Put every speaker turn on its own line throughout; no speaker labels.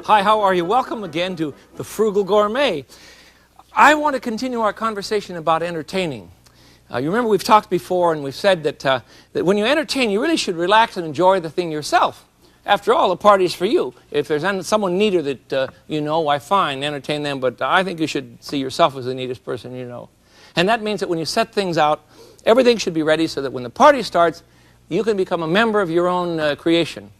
Hi, how are you? Welcome again to the Frugal Gourmet. I want to continue our conversation about entertaining. You remember we've talked before and we've said that when you entertain, you really should relax and enjoy the thing yourself. After all, the party is for you. If there's someone neater that you know, why fine, entertain them, but I think you should see yourself as the neatest person you know. And that means that when you set things out, everything should be ready so that when the party starts, you can become a member of your own creation,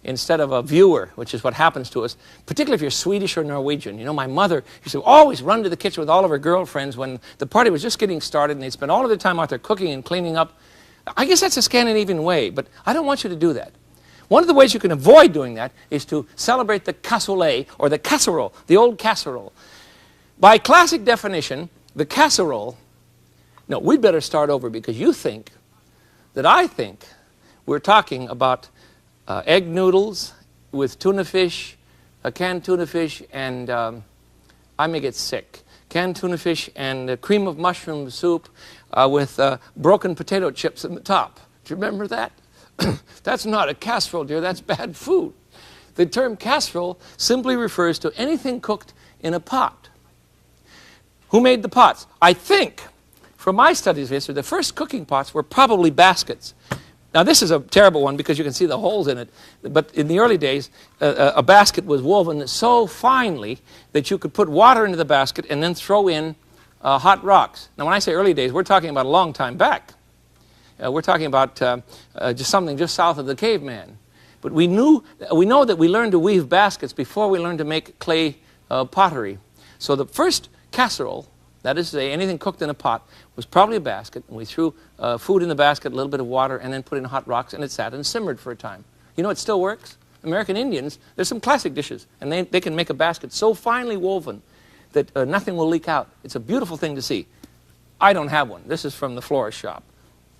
instead of a viewer, which is what happens to us, particularly if you're Swedish or Norwegian. You know, my mother used to always run to the kitchen with all of her girlfriends when the party was just getting started, and they'd spend all of their time out there cooking and cleaning up. I guess that's a Scandinavian way, but I don't want you to do that. One of the ways you can avoid doing that is to celebrate the cassoulet, or the casserole, the old casserole. By classic definition, the casserole, no, we'd better start over because you think that I think we're talking about egg noodles with tuna fish, canned tuna fish, and I may get sick. Canned tuna fish and cream of mushroom soup with broken potato chips in the top. Do you remember that? That's not a casserole, dear. That's bad food. The term casserole simply refers to anything cooked in a pot. Who made the pots? I think, from my studies of history, the first cooking pots were probably baskets. Now, this is a terrible one because you can see the holes in it. But in the early days, a basket was woven so finely that you could put water into the basket and then throw in hot rocks. Now, when I say early days, we're talking about a long time back. We're talking about just something just south of the caveman. But we know that we learned to weave baskets before we learned to make clay pottery. So the first casserole, that is to say, anything cooked in a pot, was probably a basket, and we threw food in the basket, a little bit of water, and then put in hot rocks, and it sat and simmered for a time. You know, it still works. American Indians, there's some classic dishes, and they can make a basket so finely woven that nothing will leak out. It's a beautiful thing to see. I don't have one. This is from the florist shop.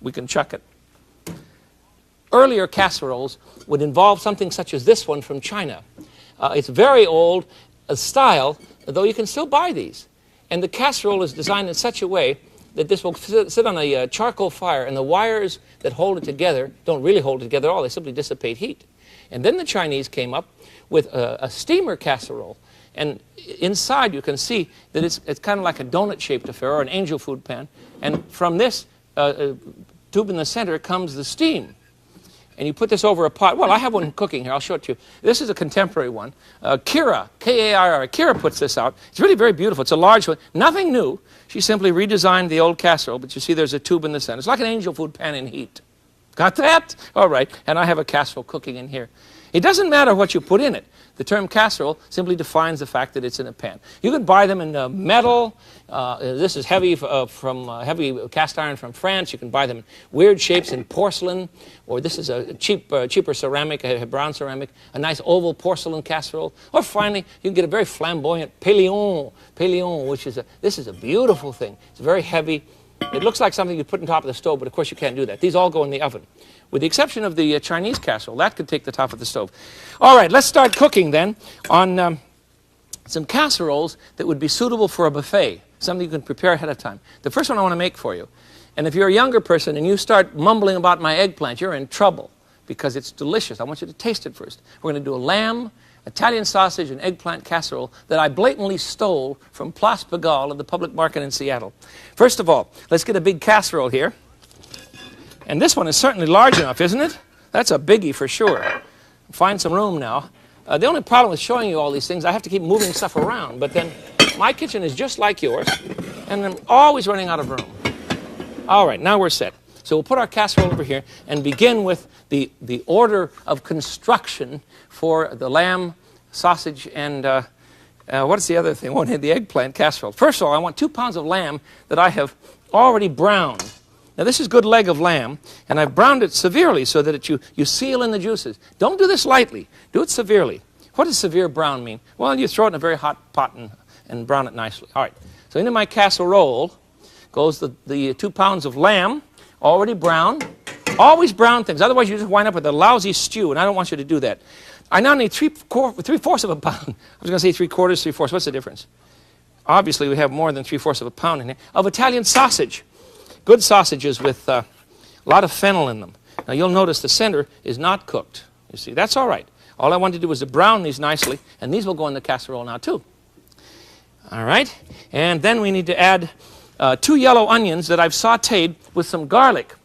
We can chuck it. Earlier casseroles would involve something such as this one from China. It's very old style, though you can still buy these. And the casserole is designed in such a way that this will sit on a charcoal fire, and the wires that hold it together don't really hold it together at all. They simply dissipate heat. And then the Chinese came up with a steamer casserole. And inside you can see that it's kind of like a donut-shaped affair, or an angel food pan. And from this tube in the center comes the steam. And you put this over a pot. Well, I have one cooking here. I'll show it to you. This is a contemporary one. Kira, K-A-I-R, Kira puts this out. It's really very beautiful. It's a large one. Nothing new. She simply redesigned the old casserole, but you see there's a tube in the center. It's like an angel food pan in heat. Got that? All right. And I have a casserole cooking in here. It doesn't matter what you put in it. The term casserole simply defines the fact that it's in a pan. You can buy them in metal. This is heavy heavy cast iron from France. You can buy them in weird shapes in porcelain, or this is a cheaper ceramic, a brown ceramic, a nice oval porcelain casserole. Or finally, you can get a very flamboyant pélion, which is this is a beautiful thing. It's very heavy. It looks like something you put on top of the stove, but of course you can't do that. These all go in the oven. With the exception of the Chinese casserole, that could take the top of the stove. All right, let's start cooking then on some casseroles that would be suitable for a buffet, something you can prepare ahead of time. The first one I want to make for you, and if you're a younger person and you start mumbling about my eggplant, you're in trouble because it's delicious. I want you to taste it first. We're going to do a lamb, Italian sausage, and eggplant casserole that I blatantly stole from Place Pigalle at the public market in Seattle. First of all, let's get a big casserole here. And this one is certainly large enough, isn't it? That's a biggie for sure. Find some room now. The only problem with showing you all these things, I have to keep moving stuff around. But then my kitchen is just like yours, and I'm always running out of room. All right, now we're set. So we'll put our casserole over here and begin with the order of construction for the lamb, sausage, and What's the other thing? Won't hit the eggplant casserole. First of all, I want 2 pounds of lamb that I have already browned. Now, this is good leg of lamb, and I've browned it severely so that you seal in the juices. Don't do this lightly. Do it severely. What does severe brown mean? Well, you throw it in a very hot pot and brown it nicely. All right. So into my casserole goes the 2 pounds of lamb, already browned. Always brown things. Otherwise, you just wind up with a lousy stew, and I don't want you to do that. I now need 3/4 of a pound. I was going to say 3/4, 3/4. What's the difference? Obviously, we have more than 3/4 of a pound in here of Italian sausage. Good sausages with a lot of fennel in them. Now, you'll notice the center is not cooked. You see, that's all right. All I want to do is to brown these nicely, and these will go in the casserole now, too. All right? And then we need to add 2 yellow onions that I've sauteed with some garlic.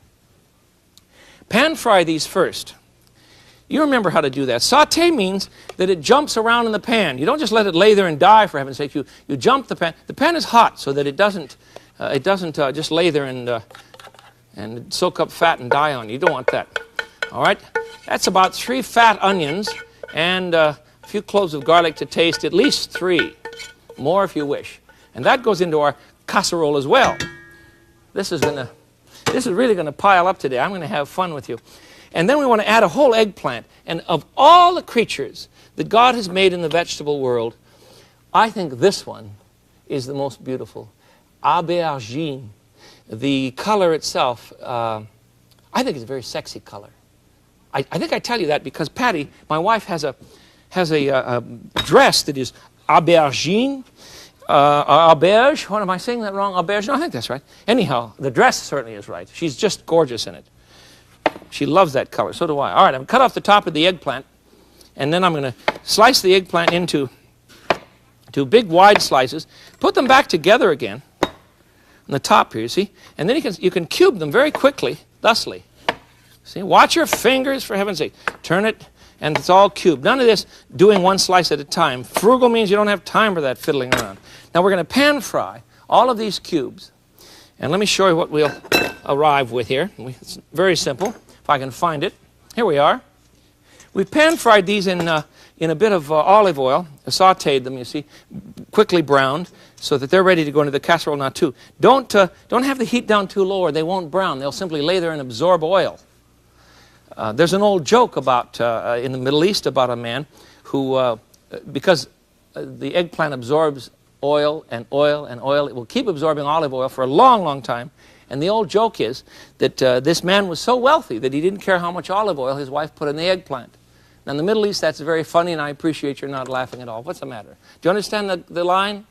Pan fry these first. You remember how to do that. Saute means that it jumps around in the pan. You don't just let it lay there and die, for heaven's sake. You jump the pan. The pan is hot so that it doesn't just lay there and soak up fat and die on you. You don't want that. All right? That's about 3 fat onions and a few cloves of garlic to taste, at least 3. More if you wish. And that goes into our casserole as well. This is really going to pile up today. I'm going to have fun with you. And then we want to add a whole eggplant. And of all the creatures that God has made in the vegetable world, I think this one is the most beautiful. Aubergine. The color itself, I think it's a very sexy color. I think I tell you that because Patty, my wife, has a dress that is aubergine. Auberge. What am I saying that wrong? Auberge? No, I think that's right. Anyhow, the dress certainly is right. She's just gorgeous in it. She loves that color. So do I. All right, I'm cut off the top of the eggplant, and then I'm going to slice the eggplant into 2 big wide slices. Put them back together again on the top here, you see? And then you can cube them very quickly, thusly. See? Watch your fingers, for heaven's sake. Turn it, and it's all cubed. None of this doing 1 slice at a time. Frugal means you don't have time for that fiddling around. Now we're going to pan fry all of these cubes. And let me show you what we'll arrive with here. It's very simple, if I can find it. Here we are. We've pan fried these in a bit of olive oil, sauteed them, you see, quickly browned, so that they're ready to go into the casserole now too. Don't have the heat down too low or they won't brown. They'll simply lay there and absorb oil. There's an old joke about in the Middle East about a man who, because the eggplant absorbs oil and oil and oil, it will keep absorbing olive oil for a long, long time. And the old joke is that this man was so wealthy that he didn't care how much olive oil his wife put in the eggplant. Now, in the Middle East, that's very funny, and I appreciate you're not laughing at all. What's the matter? Do you understand the line?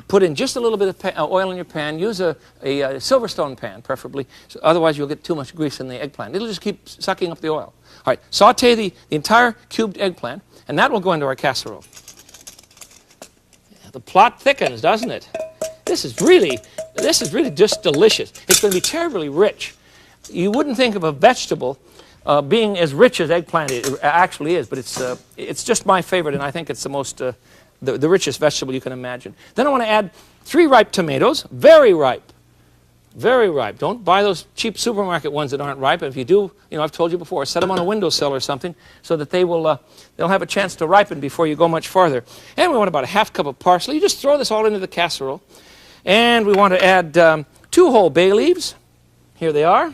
Put in just a little bit of oil in your pan. Use a Silverstone pan, preferably. So otherwise, you'll get too much grease in the eggplant. It'll just keep sucking up the oil. All right, saute the entire cubed eggplant, and that will go into our casserole. The plot thickens, doesn't it? This is really just delicious. It's going to be terribly rich. You wouldn't think of a vegetable being as rich as eggplant actually is, but it's just my favorite, and I think it's the most the richest vegetable you can imagine. Then I want to add 3 ripe tomatoes, very ripe. Very ripe. Don't buy those cheap supermarket ones that aren't ripe. If you do, I've told you before, set them on a windowsill or something so that they'll have a chance to ripen before you go much farther. And we want about a ½ cup of parsley. You just throw this all into the casserole. And we want to add 2 whole bay leaves. Here they are.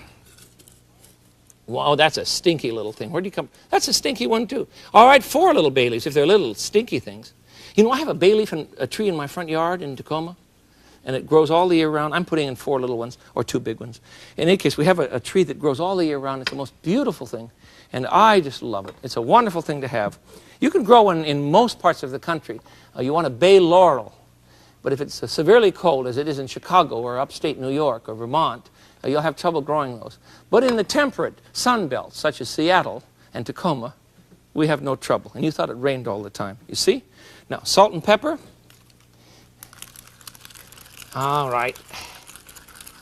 Wow, that's a stinky little thing. Where'd you come? That's a stinky one too. All right, 4 little bay leaves if they're little stinky things. I have a bay leaf and a tree in my front yard in Tacoma. And it grows all the year round. I'm putting in 4 little ones, or 2 big ones. In any case, we have a tree that grows all the year round. It's the most beautiful thing, and I just love it. It's a wonderful thing to have. You can grow one in most parts of the country. You want a bay laurel, but if it's severely cold, as it is in Chicago or upstate New York or Vermont, you'll have trouble growing those. But in the temperate sun belts, such as Seattle and Tacoma, we have no trouble. And you thought it rained all the time. You see? Now, salt and pepper. All right,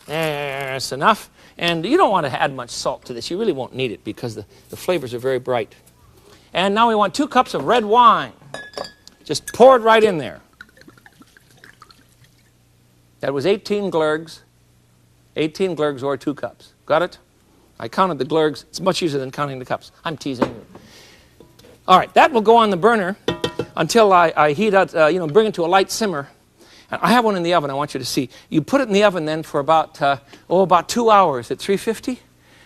there's enough. And you don't want to add much salt to this. You really won't need it because the flavors are very bright. And now we want 2 cups of red wine. Just pour it right in there. That was 18 glurgs. 18 glurgs or 2 cups. Got it? I counted the glurgs. It's much easier than counting the cups. I'm teasing you. All right, that will go on the burner until I heat out, bring it to a light simmer. And I have one in the oven I want you to see. You put it in the oven then for about 2 hours at 350,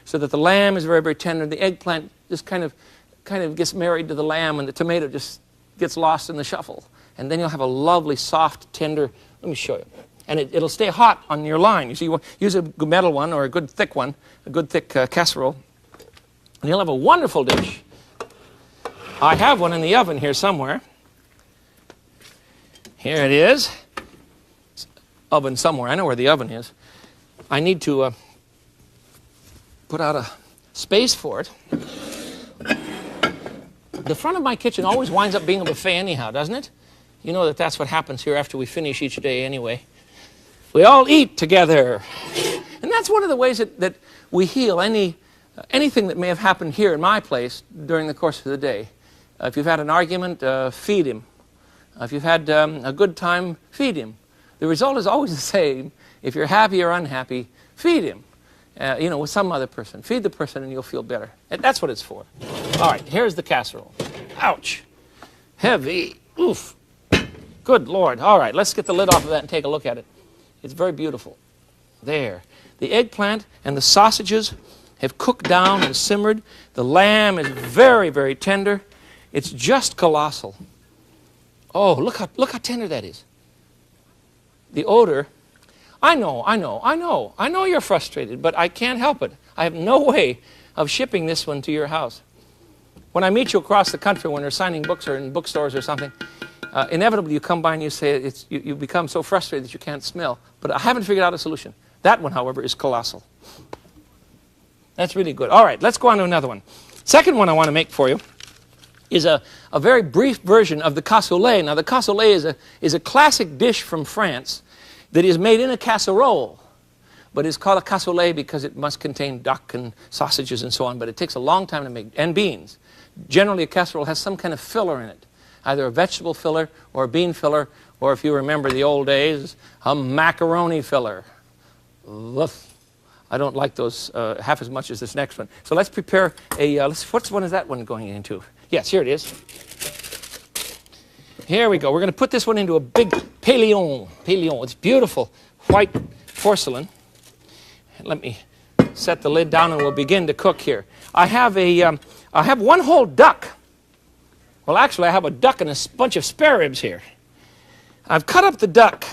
so that the lamb is very, very tender. The eggplant just kind of gets married to the lamb, and the tomato just gets lost in the shuffle. And then you'll have a lovely, soft, tender, let me show you. And it'll stay hot on your line. You see, you use a metal one or a good thick one, a good thick casserole, and you'll have a wonderful dish. I have one in the oven here somewhere. Here it is. It's oven somewhere. I know where the oven is. I need to put out a space for it. The front of my kitchen always winds up being a buffet anyhow, doesn't it? You know that's what happens here after we finish each day anyway. We all eat together. And that's one of the ways that we heal anything that may have happened here in my place during the course of the day. If you've had an argument, feed him. If you've had a good time, feed him. The result is always the same. If you're happy or unhappy, feed him. With some other person. Feed the person and you'll feel better. And that's what it's for. All right, here's the casserole. Ouch. Heavy. Oof. Good Lord. All right, let's get the lid off of that and take a look at it. It's very beautiful. There. The eggplant and the sausages have cooked down and simmered. The lamb is very, very tender. It's just colossal. Oh, look how tender that is. The odor. I know you're frustrated, but I can't help it. I have no way of shipping this one to your house. When I meet you across the country when we're signing books or in bookstores or something, inevitably you come by and you say you become so frustrated that you can't smell. But I haven't figured out a solution. That one, however, is colossal. That's really good. All right, let's go on to another one. Second one I want to make for you is a very brief version of the cassoulet. Now, the cassoulet is a classic dish from France that is made in a casserole, but it's called a cassoulet because it must contain duck and sausages and so on, but it takes a long time to make, and beans. Generally, a casserole has some kind of filler in it, either a vegetable filler or a bean filler, or if you remember the old days, a macaroni filler. Woof. I don't like those half as much as this next one. So let's prepare what one is that one going into? Yes, here it is. Here we go. We're going to put this one into a big Pélion. It's beautiful white porcelain. Let me set the lid down and we'll begin to cook here. I have one whole duck. Well, actually, I have a duck and a bunch of spare ribs here. I've cut up the duck.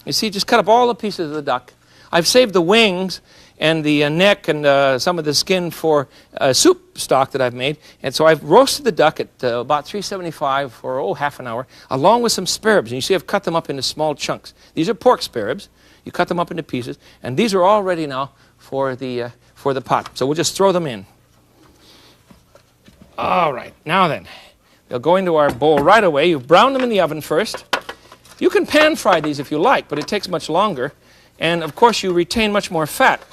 You see, just cut up all the pieces of the duck. I've saved the wings and the neck and some of the skin for soup stock that I've made. And so I've roasted the duck at about 375 for, half an hour, along with some spare ribs. And you see I've cut them up into small chunks. These are pork spare ribs. You cut them up into pieces. And these are all ready now for the pot. So we'll just throw them in. All right. Now then, they'll go into our bowl right away. You've browned them in the oven first. You can pan fry these if you like, but it takes much longer. And, of course, you retain much more fat.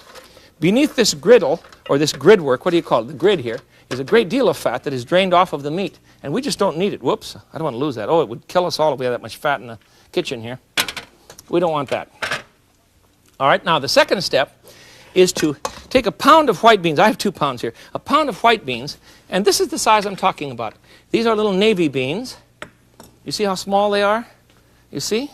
Beneath this griddle, or this grid work, what do you call it? The grid here, is a great deal of fat that is drained off of the meat. And we just don't need it. Whoops, I don't want to lose that. Oh, it would kill us all if we had that much fat in the kitchen here. We don't want that. All right, now the second step is to take a pound of white beans. I have 2 pounds here. A pound of white beans, and this is the size I'm talking about. These are little navy beans. You see how small they are? You see?